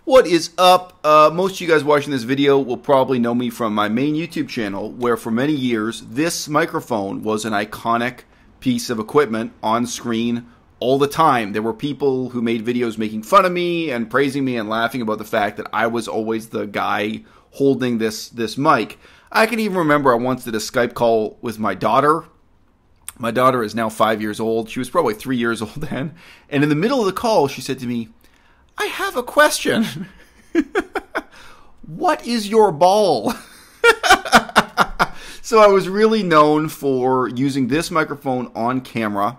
What is up? Most of you guys watching this video will probably know me from my main YouTube channel, where for many years this microphone was an iconic piece of equipment on screen all the time. There were people who made videos making fun of me and praising me and laughing about the fact that I was always the guy holding this mic. I can even remember I once did a Skype call with my daughter. My daughter is now 5 years old. She was probably 3 years old then. And in the middle of the call, she said to me, "I have a question." What is your ball? So I was really known for using this microphone on camera.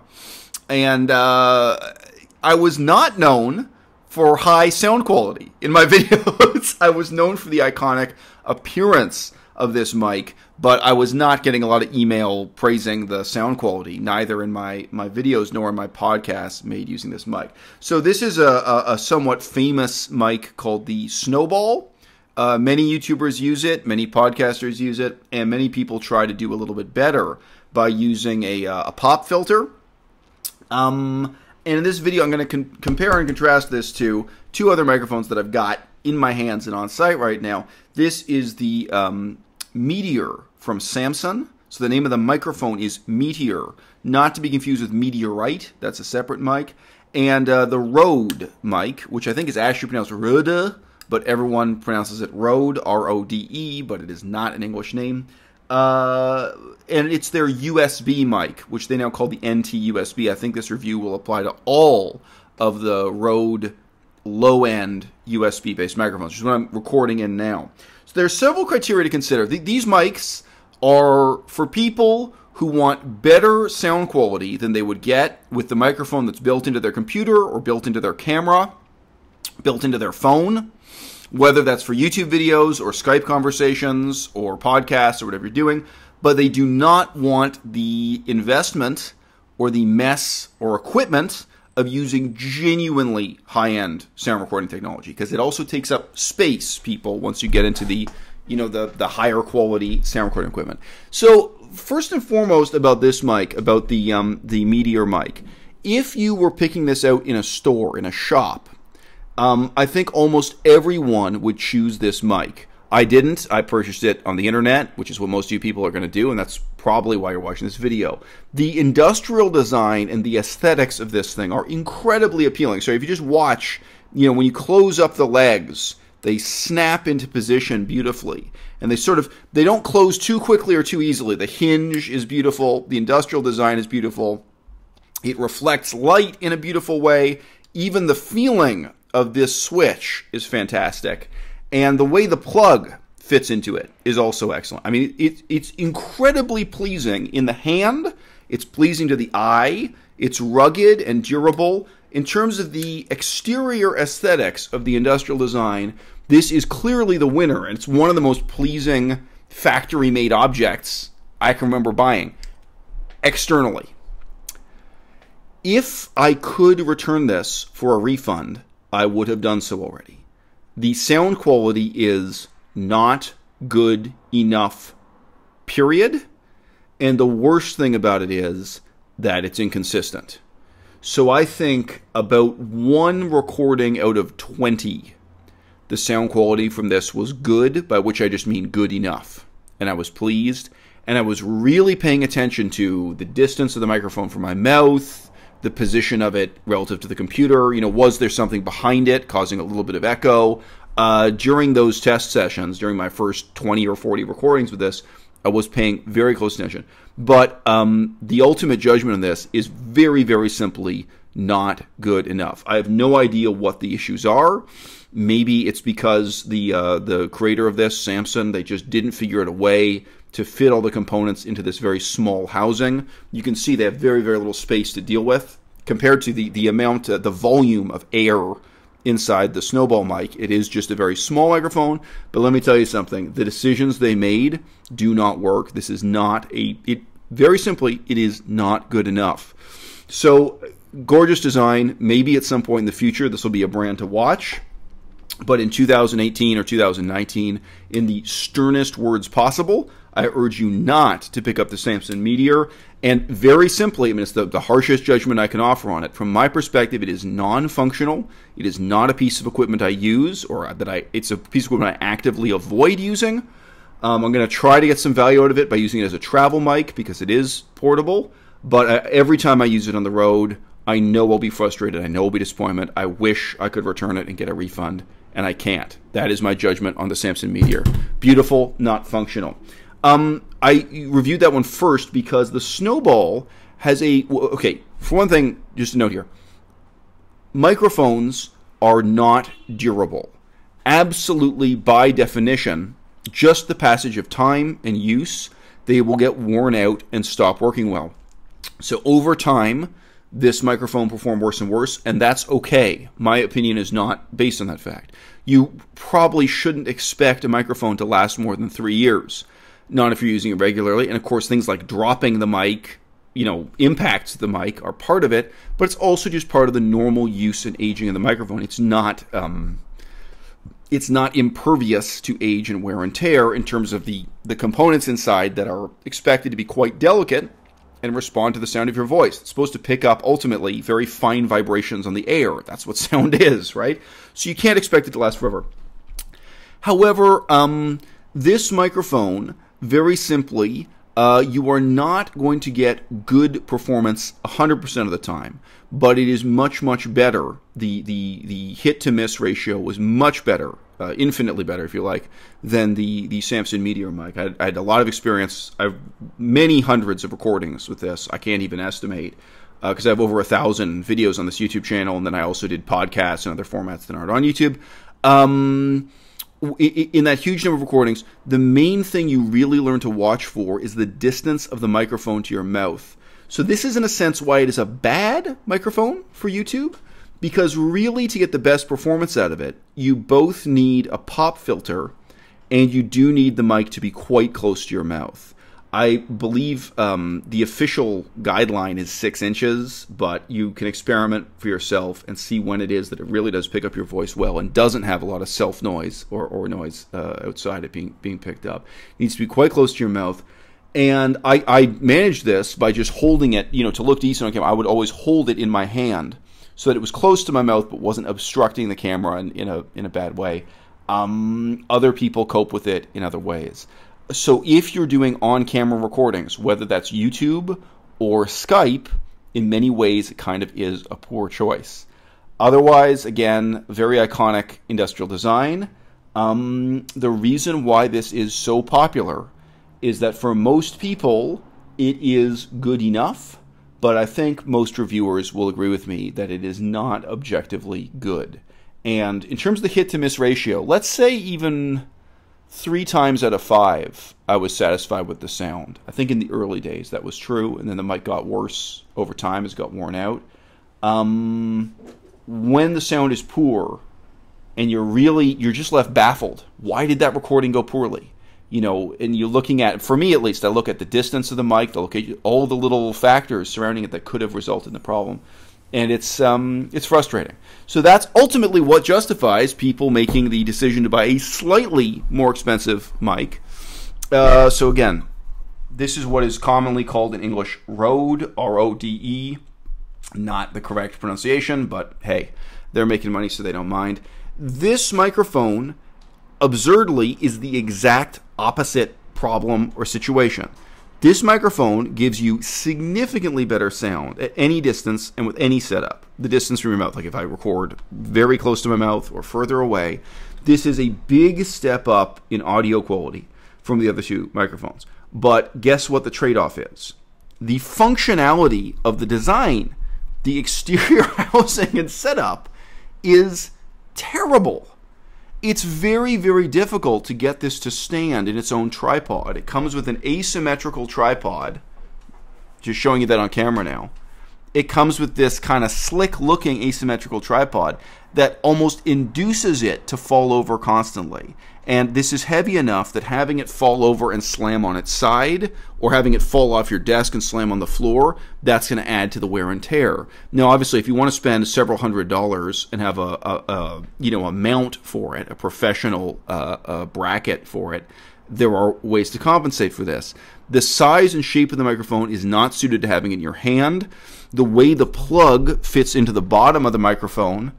And I was not known for high sound quality in my videos. I was known for the iconic appearance of this mic, but I was not getting a lot of email praising the sound quality, neither in my videos nor in my podcasts made using this mic. So this is a somewhat famous mic called the Snowball. Many YouTubers use it, many podcasters use it, and many people try to do a little bit better by using a pop filter. And in this video, I'm going to compare and contrast this to two other microphones that I've got in my hands and on site right now. This is the Meteor from Samson. So the name of the microphone is Meteor, not to be confused with Meteorite. That's a separate mic. And the Røde mic, which I think is actually pronounced Røde, but everyone pronounces it Rode, R-O-D-E, but it is not an English name. And it's their USB mic, which they now call the NT-USB. I think this review will apply to all of the Rode low-end USB-based microphones, which is what I'm recording in now. So there are several criteria to consider. These mics are for people who want better sound quality than they would get with the microphone that's built into their computer or built into their camera, built into their phone, whether that's for YouTube videos or Skype conversations or podcasts or whatever you're doing. But they do not want the investment or the mess or equipment of using genuinely high-end sound recording technology, because it also takes up space, people, once you get into the higher quality sound recording equipment. So first and foremost about this mic, about the Meteor mic, if you were picking this out in a store, in a shop, I think almost everyone would choose this mic. I didn't. I purchased it on the internet, which is what most of you people are going to do, and that's probably why you're watching this video. The industrial design and the aesthetics of this thing are incredibly appealing. So if you just watch, when you close up the legs, they snap into position beautifully. And they don't close too quickly or too easily. The hinge is beautiful. The industrial design is beautiful. It reflects light in a beautiful way. Even the feeling of this switch is fantastic. And the way the plug fits into it is also excellent. I mean, it's incredibly pleasing in the hand. It's pleasing to the eye. It's rugged and durable. In terms of the exterior aesthetics of the industrial design, this is clearly the winner. And it's one of the most pleasing factory-made objects I can remember buying externally. If I could return this for a refund, I would have done so already. The sound quality is not good enough, period. And the worst thing about it is that it's inconsistent. So I think about one recording out of 20, the sound quality from this was good, by which I just mean good enough. And I was pleased. And I was really paying attention to the distance of the microphone from my mouth, the position of it relative to the computer. Was there something behind it causing a little bit of echo? During those test sessions, during my first 20 or 40 recordings with this, I was paying very close attention. But the ultimate judgment on this is very, very simply not good enough. I have no idea what the issues are. Maybe it's because the creator of this, Samson, they just didn't figure out a way to fit all the components into this very small housing. You can see they have very, very little space to deal with compared to the amount, the volume of air inside the Snowball mic. It is just a very small microphone, but let me tell you something. The decisions they made do not work. This is not very simply, it is not good enough. So, gorgeous design. Maybe at some point in the future, this will be a brand to watch. But in 2018 or 2019, in the sternest words possible, I urge you not to pick up the Samson Meteor. And very simply, I mean, it's the harshest judgment I can offer on it. From my perspective, it is non-functional. It is not a piece of equipment I use, or it's a piece of equipment I actively avoid using. I'm going to try to get some value out of it by using it as a travel mic because it is portable. But every time I use it on the road, I know I'll be frustrated. I know I'll be disappointed. I wish I could return it and get a refund, and I can't. That is my judgment on the Samson Meteor. Beautiful, not functional. I reviewed that one first because the Snowball has okay, for one thing, just a note here. Microphones are not durable. Absolutely, by definition, just the passage of time and use, they will get worn out and stop working well. So over time, this microphone performed worse and worse, and that's okay. My opinion is not based on that fact. You probably shouldn't expect a microphone to last more than 3 years. Not if you're using it regularly. And of course, things like dropping the mic, impacts the mic are part of it, but it's also just part of the normal use and aging of the microphone. It's not impervious to age and wear and tear in terms of the components inside that are expected to be quite delicate and respond to the sound of your voice. It's supposed to pick up, ultimately, very fine vibrations on the air. That's what sound is, right? So you can't expect it to last forever. However, this microphone, very simply, you are not going to get good performance 100% of the time, but it is much, much better. The hit-to-miss ratio is much better, infinitely better, if you like, than the Samson Meteor mic. I had a lot of experience. I have many hundreds of recordings with this. I can't even estimate, because I have over 1,000 videos on this YouTube channel, and then I also did podcasts and other formats that aren't on YouTube. In that huge number of recordings, the main thing you really learn to watch for is the distance of the microphone to your mouth. So this is, in a sense, why it is a bad microphone for YouTube, because really, to get the best performance out of it, you both need a pop filter and you do need the mic to be quite close to your mouth. I believe the official guideline is 6 inches, but you can experiment for yourself and see when it is that it really does pick up your voice well and doesn't have a lot of self-noise or noise outside it being picked up. It needs to be quite close to your mouth. And I managed this by just holding it, to look decent on camera. I would always hold it in my hand so that it was close to my mouth but wasn't obstructing the camera in a bad way. Other people cope with it in other ways. So if you're doing on-camera recordings, whether that's YouTube or Skype, in many ways it kind of is a poor choice. Otherwise, again, very iconic industrial design. The reason why this is so popular is that for most people, it is good enough, but I think most reviewers will agree with me that it is not objectively good. And in terms of the hit-to-miss ratio, let's say even 3 times out of 5, I was satisfied with the sound. I think in the early days that was true, and then the mic got worse over time as it got worn out. When the sound is poor, and you're just left baffled. Why did that recording go poorly? And you're looking at, for me at least, I look at the distance of the mic, I look at all the little factors surrounding it that could have resulted in the problem. And it's frustrating. So that's ultimately what justifies people making the decision to buy a slightly more expensive mic. So again, this is what is commonly called in English Rode, R-O-D-E. Not the correct pronunciation, but hey, they're making money so they don't mind. This microphone, absurdly, is the exact opposite problem or situation. This microphone gives you significantly better sound at any distance and with any setup. The distance from your mouth, like if I record very close to my mouth or further away, this is a big step up in audio quality from the other 2 microphones. But guess what the trade-off is? The functionality of the design, the exterior housing and setup, is terrible. It's very, very difficult to get this to stand in its own tripod. It comes with an asymmetrical tripod. Just showing you that on camera now. It comes with this kind of slick-looking asymmetrical tripod that almost induces it to fall over constantly. And this is heavy enough that having it fall over and slam on its side, or having it fall off your desk and slam on the floor, that's going to add to the wear and tear. Now, obviously, if you want to spend several $100s and have a mount for it, a professional bracket for it, there are ways to compensate for this. The size and shape of the microphone is not suited to having it in your hand. The way the plug fits into the bottom of the microphone,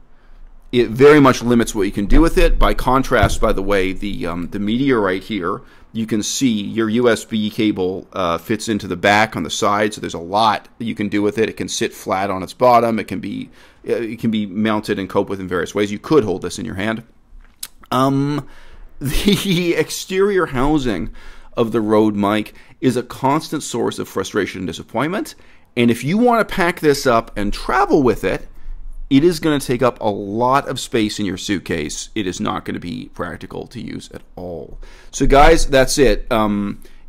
it very much limits what you can do with it. By contrast, by the way, the Meteor right here, you can see your USB cable fits into the back on the side, so there's a lot that you can do with it. It can sit flat on its bottom. It can be mounted and cope with in various ways. You could hold this in your hand. The exterior housing of the Rode mic is a constant source of frustration and disappointment. And if you want to pack this up and travel with it, it is going to take up a lot of space in your suitcase. It is not going to be practical to use at all. So guys, that's it.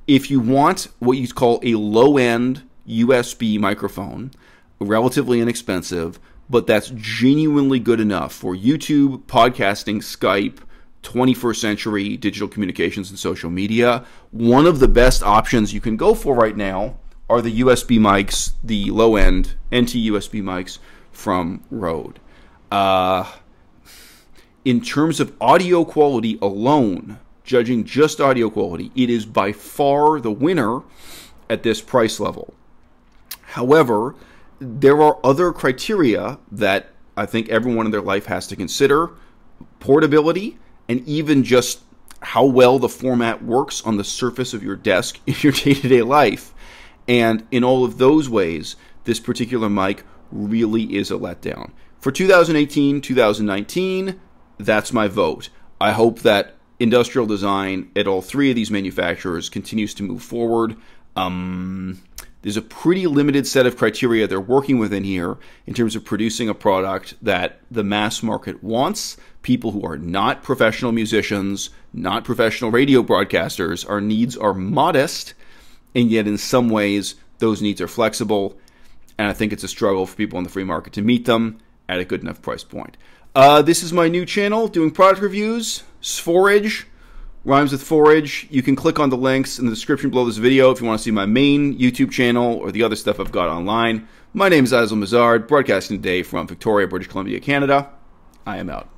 If you want what you call a low-end USB microphone, relatively inexpensive, but that's genuinely good enough for YouTube, podcasting, Skype, 21st century digital communications and social media, one of the best options you can go for right now are the USB mics, the low-end NT-USB mics from Rode. In terms of audio quality alone, judging just audio quality, it is by far the winner at this price level. However, there are other criteria that I think everyone in their life has to consider. Portability, and even just how well the format works on the surface of your desk in your day-to-day life. And in all of those ways, this particular mic really is a letdown. For 2018, 2019, that's my vote. I hope that industrial design at all three of these manufacturers continues to move forward. There's a pretty limited set of criteria they're working within here in terms of producing a product that the mass market wants. People who are not professional musicians, not professional radio broadcasters, our needs are modest, and yet in some ways those needs are flexible, and I think it's a struggle for people in the free market to meet them at a good enough price point. This is my new channel doing product reviews, Sphorage. Rhymes with forage. You can click on the links in the description below this video if you want to see my main YouTube channel or the other stuff I've got online. My name is Azel Mazard, broadcasting today from Victoria, British Columbia, Canada. I am out.